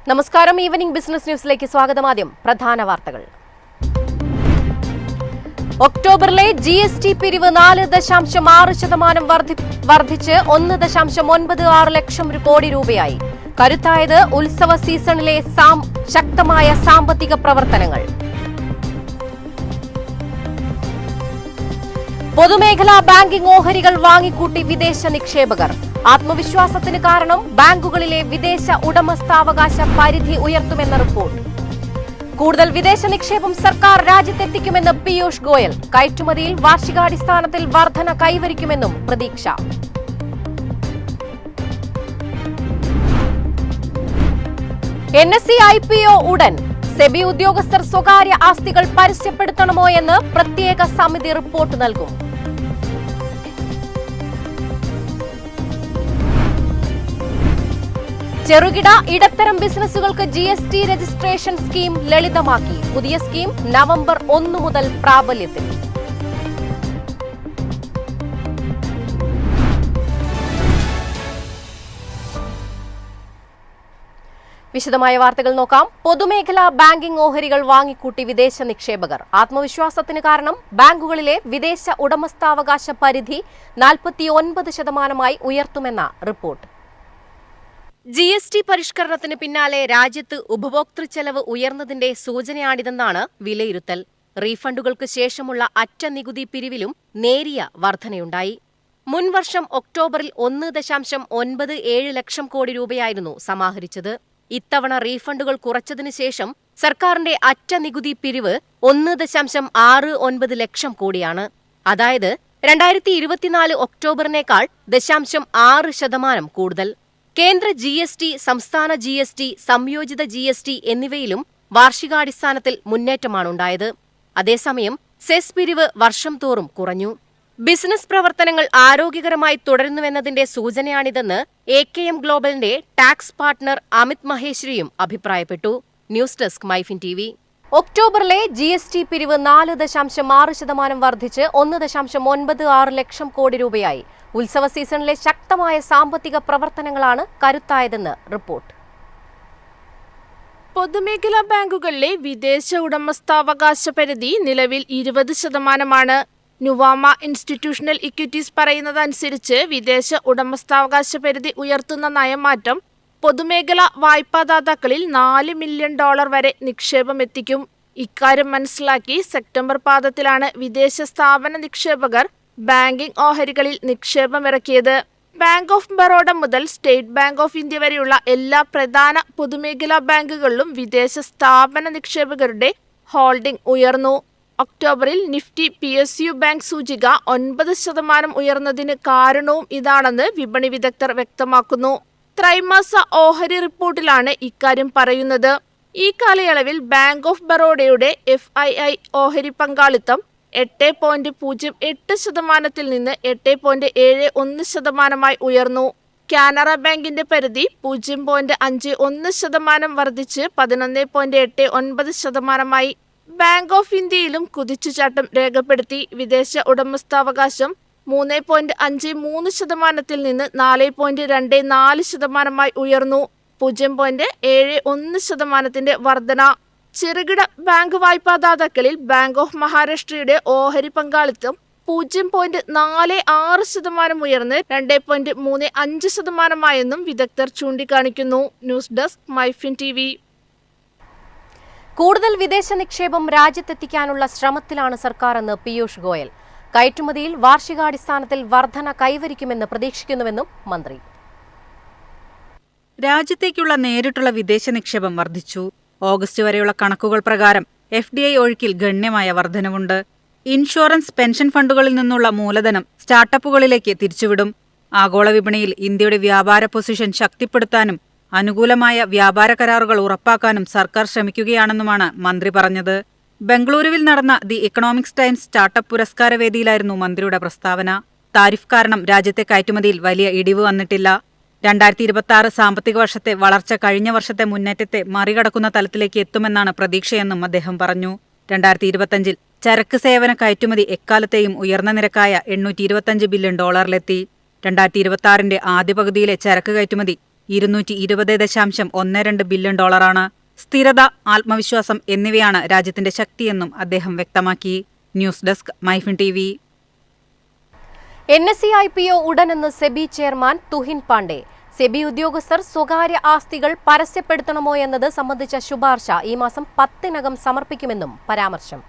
നമസ്കാരം. Evening business ന്യൂസിലേക്ക് സ്വാഗതം. ആദ്യം പ്രധാന വാർത്തകൾ. ഒക്ടോബറിലെ GST പിരിവ് 4.6% വർദ്ധിച്ച് 1.96 ലക്ഷം കോടി രൂപയായി. കരുത്തായത് ഉത്സവ സീസണിലെ ശക്തമായ സാമ്പത്തിക പ്രവർത്തനങ്ങൾ. പൊതുമേഖലാ ബാങ്കിംഗ് ഓഹരികൾ വാങ്ങിക്കൂട്ടി വിദേശ നിക്ഷേപകർ. ആത്മവിശ്വാസത്തിന് കാരണം ബാങ്കുകളിലെ വിദേശ ഉടമസ്ഥാവകാശ പരിധി ഉയർത്തുമെന്ന റിപ്പോർട്ട്. കൂടുതൽ വിദേശ നിക്ഷേപം സർക്കാർ രാജ്യത്തെത്തിക്കുമെന്ന് പീയൂഷ് ഗോയൽ. കയറ്റുമതിയിൽ വാർഷികാടിസ്ഥാനത്തിൽ വർധന കൈവരിക്കുമെന്നും പ്രതീക്ഷ. NSE IPO ഉടൻ. സെബി ഉദ്യോഗസ്ഥർ സ്വകാര്യ ആസ്തികൾ പരസ്യപ്പെടുത്തണമോ എന്ന് പ്രത്യേക സമിതി റിപ്പോർട്ട് നൽകും. ചെറുകിട ഇടത്തരം ബിസിനസ്സുകൾക്ക് GST രജിസ്ട്രേഷൻ സ്കീം ലളിതമാക്കി. പുതിയ സ്കീം നവംബർ 1 മുതൽ പ്രാബല്യത്തിൽ. വിശദമായ വാർത്തകൾ നോക്കാം. പൊതുമേഖലാ ബാങ്കിംഗ് ഓഹരികൾ വാങ്ങിക്കൂട്ടി വിദേശ നിക്ഷേപകർ. ആത്മവിശ്വാസത്തിന് കാരണം ബാങ്കുകളിലെ വിദേശ ഉടമസ്ഥാവകാശ പരിധി 49% ഉയർത്തുമെന്ന റിപ്പോർട്ട്. GST പരിഷ്കരണത്തിന് പിന്നാലെ രാജ്യത്ത് ഉപഭോക്തൃ ചെലവ് ഉയർന്നതിന്റെ സൂചനയാണിതെന്നാണ് വിലയിരുത്തൽ. റീഫണ്ടുകൾക്ക് ശേഷമുള്ള അറ്റ നികുതി പിരിവിലും നേരിയ വർധനയുണ്ടായി. മുൻവർഷം ഒക്ടോബറിൽ 1.97 ലക്ഷം കോടി രൂപയായിരുന്നു സമാഹരിച്ചത്. ഇത്തവണ റീഫണ്ടുകൾ കുറച്ചതിനു ശേഷം സർക്കാരിന്റെ അറ്റ നികുതി പിരിവ് 1.69 ലക്ഷം കോടിയാണ്. അതായത് 2024 ഒക്ടോബറിനേക്കാൾ 0.6% കൂടുതൽ. കേന്ദ്ര GST, സംസ്ഥാന GST, സംയോജിത GST എന്നിവയിലും വാർഷികാടിസ്ഥാനത്തിൽ മുന്നേറ്റമാണുണ്ടായത്. അതേസമയം സെസ് പിരിവ് വർഷം തോറും കുറഞ്ഞു. ബിസിനസ് പ്രവർത്തനങ്ങൾ ആരോഗ്യകരമായി തുടരുന്നുവെന്നതിന്റെ സൂചനയാണിതെന്ന് AKM ഗ്ലോബലിന്റെ ടാക്സ് പാർട്ണർ അമിത് മഹേശ്വരിയും അഭിപ്രായപ്പെട്ടു. News desk MyFin TV. ഒക്ടോബറിലെ GST പിരിവ് 4.6% വർദ്ധിച്ച് 1.96 ലക്ഷം കോടി രൂപയായി. ഉത്സവ സീസണിലെ ശക്തമായ സാമ്പത്തിക പ്രവർത്തനങ്ങളാണ് കരുത്തായതെന്ന് റിപ്പോർട്ട്. പൊതുമേഖലാ ബാങ്കുകളിലെ വിദേശ ഉടമസ്ഥാവകാശ പരിധി നിലവിൽ 20%. നുവാമ ഇൻസ്റ്റിറ്റ്യൂഷണൽ ഇക്വിറ്റീസ് പറയുന്നതനുസരിച്ച് വിദേശ ഉടമസ്ഥാവകാശ പരിധി ഉയർത്തുന്ന നയമാറ്റം പൊതുമേഖലാ വായ്പാദാതാക്കളിൽ $4 മില്യൺ വരെ നിക്ഷേപം എത്തിക്കും. ഇക്കാര്യം മനസ്സിലാക്കി സെപ്റ്റംബർ പാദത്തിലാണ് വിദേശ സ്ഥാപന നിക്ഷേപകർ ബാങ്കിംഗ് ഓഹരികളിൽ നിക്ഷേപമിറക്കിയത്. ബാങ്ക് ഓഫ് ബറോഡ മുതൽ സ്റ്റേറ്റ് ബാങ്ക് ഓഫ് ഇന്ത്യ വരെയുള്ള എല്ലാ പ്രധാന പൊതുമേഖലാ ബാങ്കുകളിലും വിദേശ സ്ഥാപന നിക്ഷേപകരുടെ ഹോൾഡിംഗ് ഉയർന്നു. ഒക്ടോബറിൽ നിഫ്റ്റി PSU ബാങ്ക് സൂചിക 9% ഉയർന്നതിന് കാരണവും ഇതാണെന്ന് വിപണി വിദഗ്ധർ വ്യക്തമാക്കുന്നു. ത്രൈമാസ ഓഹരി റിപ്പോർട്ടിലാണ് ഇക്കാര്യം പറയുന്നത്. ഈ കാലയളവിൽ ബാങ്ക് ഓഫ് ബറോഡയുടെ FII ഓഹരി പങ്കാളിത്തം 8.08% നിന്ന് 8.71% ഉയർന്നു. കാനറ ബാങ്കിന്റെ പരിധി 0.51% വർദ്ധിച്ച് 11.89%. ബാങ്ക് ഓഫ് ഇന്ത്യയിലും കുതിച്ചുചാട്ടം രേഖപ്പെടുത്തി. വിദേശ ഉടമസ്ഥാവകാശം 3.53% നിന്ന് 4.24% ഉയർന്നു. 0.71% വർധന. ചെറുകിട ബാങ്ക് വായ്പാദാതാക്കളിൽ ബാങ്ക് ഓഫ് മഹാരാഷ്ട്രയുടെ ഓഹരി പങ്കാളിത്തം 0.46% ഉയർന്ന് 2.35% വിദഗ്ധർ ചൂണ്ടിക്കാണിക്കുന്നു. News desk MyFin TV. കൂടുതൽ വിദേശ നിക്ഷേപം രാജ്യത്തെത്തിക്കാനുള്ള ശ്രമത്തിലാണ് സർക്കാർ എന്ന് പീയൂഷ് ഗോയൽ. കയറ്റുമതിയിൽ വാർഷികാടിസ്ഥാനത്തിൽ വർധന കൈവരിക്കുമെന്ന് പ്രതീക്ഷിക്കുന്നുവെന്നും മന്ത്രി. രാജ്യത്തേക്കുള്ള നേരിട്ടുള്ള വിദേശ നിക്ഷേപം വർദ്ധിച്ചു. ഓഗസ്റ്റ് വരെയുള്ള കണക്കുകൾ പ്രകാരം FDI ഒഴുക്കിൽ ഗണ്യമായ വർധനവുണ്ട്. ഇൻഷുറൻസ്, പെൻഷൻ ഫണ്ടുകളിൽ നിന്നുള്ള മൂലധനം സ്റ്റാർട്ടപ്പുകളിലേക്ക് തിരിച്ചുവിടും. ആഗോള വിപണിയിൽ ഇന്ത്യയുടെ വ്യാപാര പൊസിഷൻ ശക്തിപ്പെടുത്താനും അനുകൂലമായ വ്യാപാര കരാറുകൾ ഉറപ്പാക്കാനും സർക്കാർ ശ്രമിക്കുകയാണെന്നുമാണ് മന്ത്രി പറഞ്ഞത്. ബംഗളൂരുവിൽ നടന്ന ദി ഇക്കണോമിക്സ് ടൈംസ് സ്റ്റാർട്ടപ്പ് പുരസ്കാര വേദിയിലായിരുന്നു മന്ത്രിയുടെ പ്രസ്താവന. താരിഫ് കാരണം രാജ്യത്തെ കയറ്റുമതിയിൽ വലിയ ഇടിവ് വന്നിട്ടില്ല. 2026 സാമ്പത്തിക വർഷത്തെ വളർച്ച കഴിഞ്ഞ വർഷത്തെ മുന്നേറ്റത്തെ മറികടക്കുന്ന തലത്തിലേക്ക് എത്തുമെന്നാണ് പ്രതീക്ഷയെന്നും അദ്ദേഹം പറഞ്ഞു. 2025 ചരക്ക് സേവന കയറ്റുമതി എക്കാലത്തെയും ഉയർന്ന നിരക്കായ $825 ബില്യൺ 2026 ആദ്യ പകുതിയിലെ ചരക്ക് കയറ്റുമതി $220.12 ബില്യൺ. സ്ഥിരത, ആത്മവിശ്വാസം എന്നിവയാണ് രാജ്യത്തിന്റെ ശക്തിയെന്നും അദ്ദേഹം വ്യക്തമാക്കി. News desk MyFin TV. NSE IPO ഉടനെന്ന് SEBI chairman Tuhin Pandey. SEBI ഉദ്യോഗസ്ഥർ സ്വകാര്യ ആസ്തികൾ പരസ്യപ്പെടുത്തണമോ എന്നത് സംബന്ധിച്ച ശുപാർശ ഈ മാസം 10-നകം സമർപ്പിക്കുമെന്നും പരാമർശം.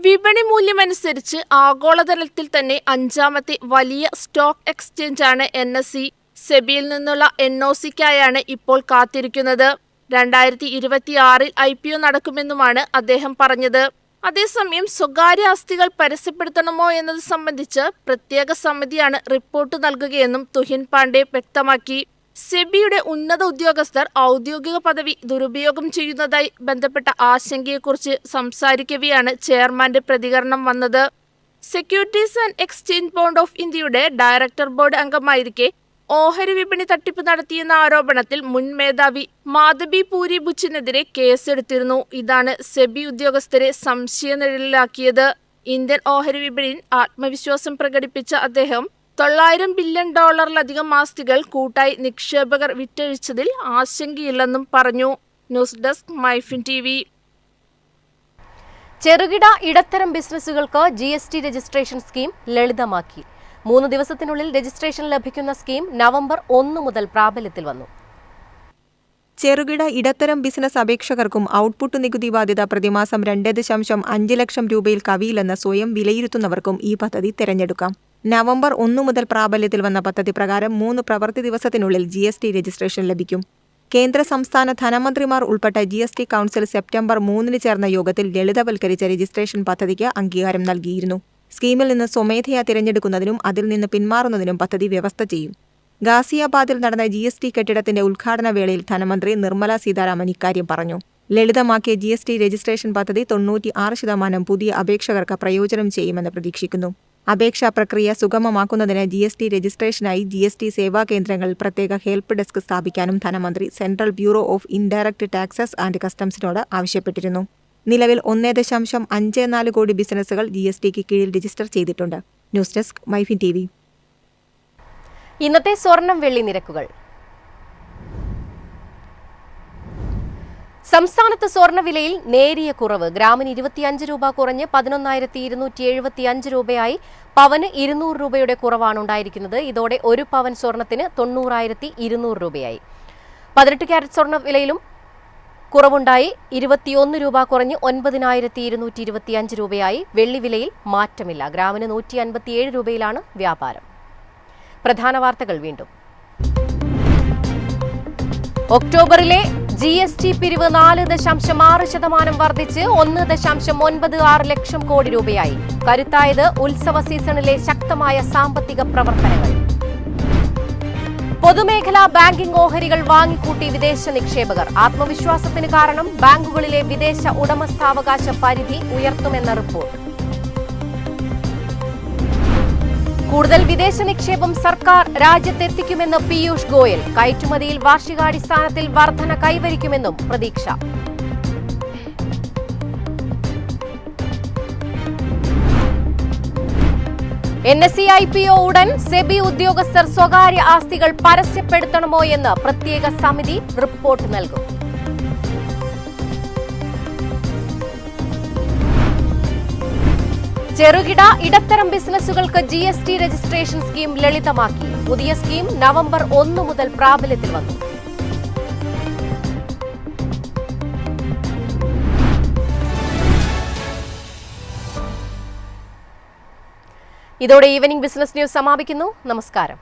വിപണി മൂല്യമനുസരിച്ച് ആഗോളതലത്തിൽ തന്നെ 5ാമത്തെ വലിയ സ്റ്റോക്ക് എക്സ്ചേഞ്ചാണ് NSE. സെബിയിൽ നിന്നുള്ള NOCയ്ക്കായാണ് ഇപ്പോൾ കാത്തിരിക്കുന്നത്. 2026-ൽ IPO നടക്കുമെന്നുമാണ് അദ്ദേഹം പറഞ്ഞത്. അതേസമയം സ്വകാര്യ ആസ്തികൾ പരസ്യപ്പെടുത്തണമോ എന്നത് സംബന്ധിച്ച് പ്രത്യേക സമിതിയാണ് റിപ്പോർട്ട് നൽകുകയെന്നും തുഹിൻ പാണ്ഡെ വ്യക്തമാക്കി. സെബിയുടെ ഉന്നത ഉദ്യോഗസ്ഥർ ഔദ്യോഗിക പദവി ദുരുപയോഗം ചെയ്യുന്നതായി ബന്ധപ്പെട്ട ആശങ്കയെക്കുറിച്ച് സംസാരിക്കവെയാണ് ചെയർമാന്റെ പ്രതികരണം വന്നത്. Securities and exchange board of ഇന്ത്യയുടെ ഡയറക്ടർ ബോർഡ് അംഗമായിരിക്കെ ഓഹരി വിപണി തട്ടിപ്പ് നടത്തിയെന്ന ആരോപണത്തിൽ മുൻ മേധാവി മാധബി പൂരി ബുച്ചിനെതിരെ കേസെടുത്തിരുന്നു. ഇതാണ് സെബി ഉദ്യോഗസ്ഥരെ സംശയനിഴലിലാക്കിയത്. ഇന്ത്യൻ ഓഹരി വിപണിയിൽ ആത്മവിശ്വാസം പ്രകടിപ്പിച്ച അദ്ദേഹം $900 ബില്യൺ ആസ്തികൾ കൂട്ടായി നിക്ഷേപകർ വിറ്റഴിച്ചതിൽ ആശങ്കയില്ലെന്നും പറഞ്ഞു. News desk MyFin TV. ചെറുകിട ഇടത്തരം ബിസിനസ്സുകൾക്ക് GST രജിസ്ട്രേഷൻ സ്കീം ലളിതമാക്കി. 3 ദിവസത്തിനുള്ളിൽ രജിസ്ട്രേഷൻ ലഭിക്കുന്ന സ്കീം നവംബർ 1 മുതൽ പ്രാബല്യത്തിൽ വന്നു. ചെറുകിട ഇടത്തരം ബിസിനസ് അപേക്ഷകർക്കും ഔട്ട്പുട്ട് നികുതി ബാധ്യത പ്രതിമാസം 2.5 ലക്ഷം രൂപയിൽ കവിയില്ലെന്ന് സ്വയം വിലയിരുത്തുന്നവർക്കും ഈ പദ്ധതി തിരഞ്ഞെടുക്കാം. നവംബർ 1 മുതൽ പ്രാബല്യത്തിൽ വന്ന പദ്ധതി പ്രകാരം 3 പ്രവൃത്തി ദിവസത്തിനുള്ളിൽ GST രജിസ്ട്രേഷൻ ലഭിക്കും. കേന്ദ്ര സംസ്ഥാന ധനമന്ത്രിമാർ ഉൾപ്പെട്ട GST കൗൺസിൽ സെപ്റ്റംബർ 3-ന് ചേർന്ന യോഗത്തിൽ ലളിതവൽക്കരിച്ച രജിസ്ട്രേഷൻ പദ്ധതിക്ക് അംഗീകാരം നൽകിയിരുന്നു. സ്കീമിൽ നിന്ന് സ്വമേധയാ തിരഞ്ഞെടുക്കുന്നതിനും അതിൽ നിന്ന് പിന്മാറുന്നതിനും പദ്ധതി വ്യവസ്ഥ ചെയ്യും. ഗാസിയാബാദിൽ നടന്ന GST കെട്ടിടത്തിന്റെ ഉദ്ഘാടന വേളയിൽ ധനമന്ത്രി നിർമ്മല സീതാരാമൻ ഇക്കാര്യം പറഞ്ഞു. ലളിതമാക്കിയ GST രജിസ്ട്രേഷൻ പദ്ധതി 96% പുതിയ അപേക്ഷകർക്ക് പ്രയോജനം ചെയ്യുമെന്ന് പ്രതീക്ഷിക്കുന്നു. അപേക്ഷാ പ്രക്രിയ സുഗമമാക്കുന്നതിന് GST രജിസ്ട്രേഷനായി GST സേവാ കേന്ദ്രങ്ങളിൽ പ്രത്യേക ഹെൽപ്പ് ഡെസ്ക് സ്ഥാപിക്കാനും ധനമന്ത്രി central bureau of indirect taxes and കസ്റ്റംസിനോട് ആവശ്യപ്പെട്ടിരുന്നു. നിലവിൽ 1.54 കോടി ബിസിനസ്സുകൾ GSTക്ക് കീഴിൽ രജിസ്റ്റർ ചെയ്തിട്ടുണ്ട്. News desk MyFin TV. ഇന്നത്തെ സ്വർണം വെള്ളി നിരക്കുകൾ. സംസ്ഥാനത്ത് സ്വർണ്ണവിലയിൽ നേരിയ കുറവ്. ഗ്രാമിന് 25 രൂപ കുറഞ്ഞ് 11,275 രൂപയായി. പവന് 200 രൂപയുടെ കുറവാണ് ഉണ്ടായിരിക്കുന്നത്. ഇതോടെ 1 പവൻ സ്വർണത്തിന് 90,200 രൂപയായി. 18 ക്യാരറ്റ് സ്വർണ്ണവിലയിലും കുറവുണ്ടായി. 21 രൂപ കുറഞ്ഞ് 9,225 രൂപയായി. വെള്ളിവിലയിൽ മാറ്റമില്ല. ഗ്രാമിന് 157 രൂപയിലാണ് വ്യാപാരം. പ്രധാന വാർത്തകൾ വീണ്ടും. ഒക്ടോബറിലെ GST പിരിവ് 4.6% വർദ്ധിച്ച് 1.96 ലക്ഷം കോടി രൂപയായി. കരുത്തായത് ഉത്സവ സീസണിലെ ശക്തമായ സാമ്പത്തിക പ്രവർത്തനങ്ങൾ. പൊതുമേഖലാ ബാങ്കിംഗ് ഓഹരികൾ വാങ്ങിക്കൂട്ടി വിദേശ നിക്ഷേപകർ. ആത്മവിശ്വാസത്തിന് കാരണം ബാങ്കുകളിലെ വിദേശ ഉടമസ്ഥാവകാശ പരിധി ഉയർത്തുമെന്ന റിപ്പോർട്ട്. കൂടുതൽ വിദേശ നിക്ഷേപം സർക്കാർ രാജ്യത്തെത്തിക്കുമെന്ന് പീയൂഷ് ഗോയൽ. കയറ്റുമതിയിൽ വാർഷികാടിസ്ഥാനത്തിൽ വർധന കൈവരിക്കുമെന്നും പ്രതീക്ഷ. NSE IPO ഉടൻ സെബി ഉദ്യോഗസ്ഥർ സ്വകാര്യ ആസ്തികൾ പരസ്യപ്പെടുത്തണമോ എന്ന് പ്രത്യേക സമിതി റിപ്പോർട്ട് നൽകും. ചെറുകിട ഇടത്തരം ബിസിനസ്സുകൾക്ക് GST രജിസ്ട്രേഷൻ സ്കീം ലളിതമാക്കി. പുതിയ സ്കീം നവംബർ 1 മുതൽ പ്രാബല്യത്തിൽ വന്നു. ഇതോടെ ഈവനിംഗ് ബിസിനസ് ന്യൂസ് സമാപിക്കുന്നു. നമസ്കാരം.